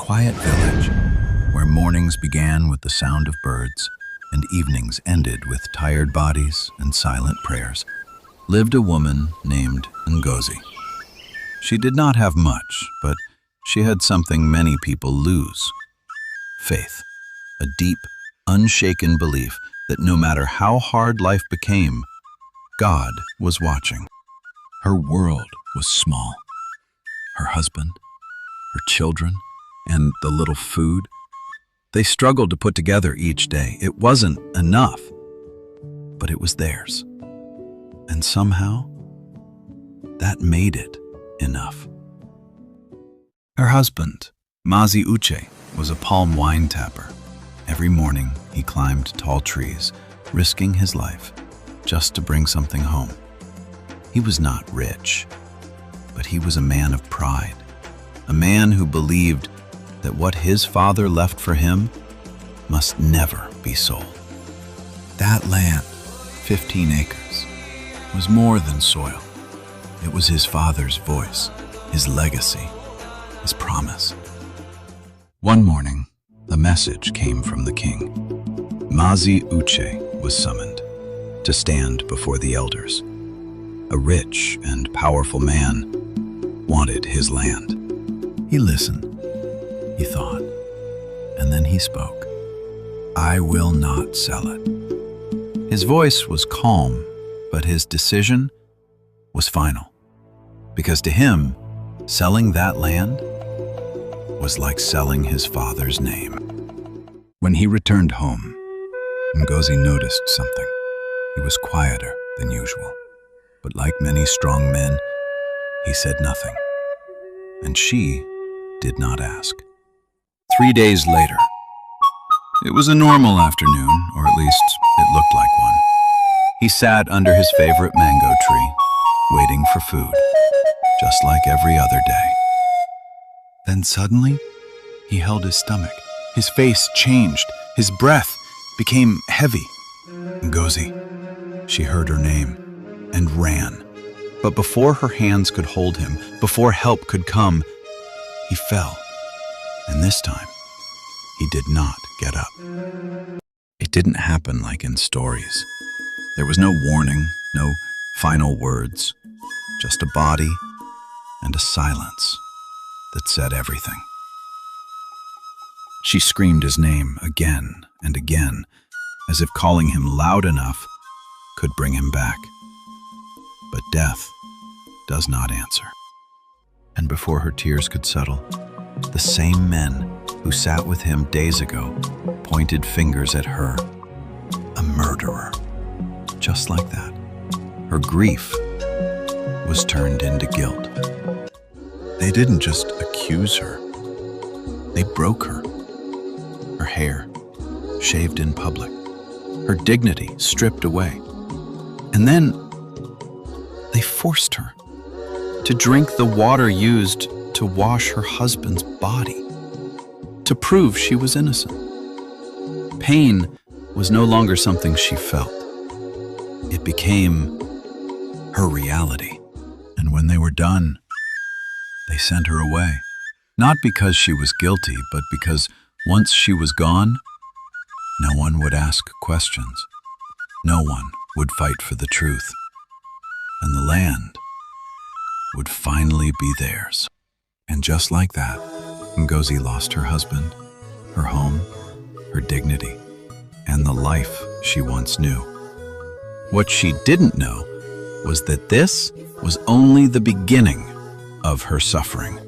quiet village, where mornings began with the sound of birds and evenings ended with tired bodies and silent prayers, lived a woman named Ngozi. She did not have much, but she had something many people lose: faith, a deep, unshaken belief that no matter how hard life became, God was watching. Her world was small. Her husband, her children, and the little food they struggled to put together each day. It wasn't enough, but it was theirs. And somehow, that made it enough. Her husband, Ngozi Uche, was a palm wine tapper. Every morning, he climbed tall trees, risking his life just to bring something home. He was not rich, but he was a man of pride, a man who believed that what his father left for him must never be sold. That land, 15 acres, was more than soil. It was his father's voice, his legacy, his promise. One morning, the message came from the king. Ngozi Uche was summoned to stand before the elders. A rich and powerful man wanted his land. He listened, he thought, and then he spoke. "I will not sell it." His voice was calm, but his decision was final. Because to him, selling that land was like selling his father's name. When he returned home, Ngozi noticed something. He was quieter than usual, but like many strong men, he said nothing. And she did not ask. 3 days later, it was a normal afternoon, or at least it looked like one. He sat under his favorite mango tree, waiting for food, just like every other day. Then suddenly, he held his stomach. His face changed. His breath became heavy. Ngozi. She heard her name and ran. But before her hands could hold him, before help could come, he fell. And this time, he did not get up. It didn't happen like in stories. There was no warning, no final words, just a body and a silence that said everything. She screamed his name again and again, as if calling him loud enough could bring him back. But death does not answer. And before her tears could settle, the same men who sat with him days ago pointed fingers at her. A murderer. Just like that. Her grief was turned into guilt. They didn't just accuse her. They broke her. Her hair shaved in public. Her dignity stripped away. And then they forced her to drink the water used to wash her husband's body, to prove she was innocent. Pain was no longer something she felt. It became her reality. And when they were done, they sent her away. Not because she was guilty, but because once she was gone, no one would ask questions. No one would fight for the truth. And the land would finally be theirs. And just like that, Ngozi lost her husband, her home, her dignity, and the life she once knew. What she didn't know was that this was only the beginning of her suffering.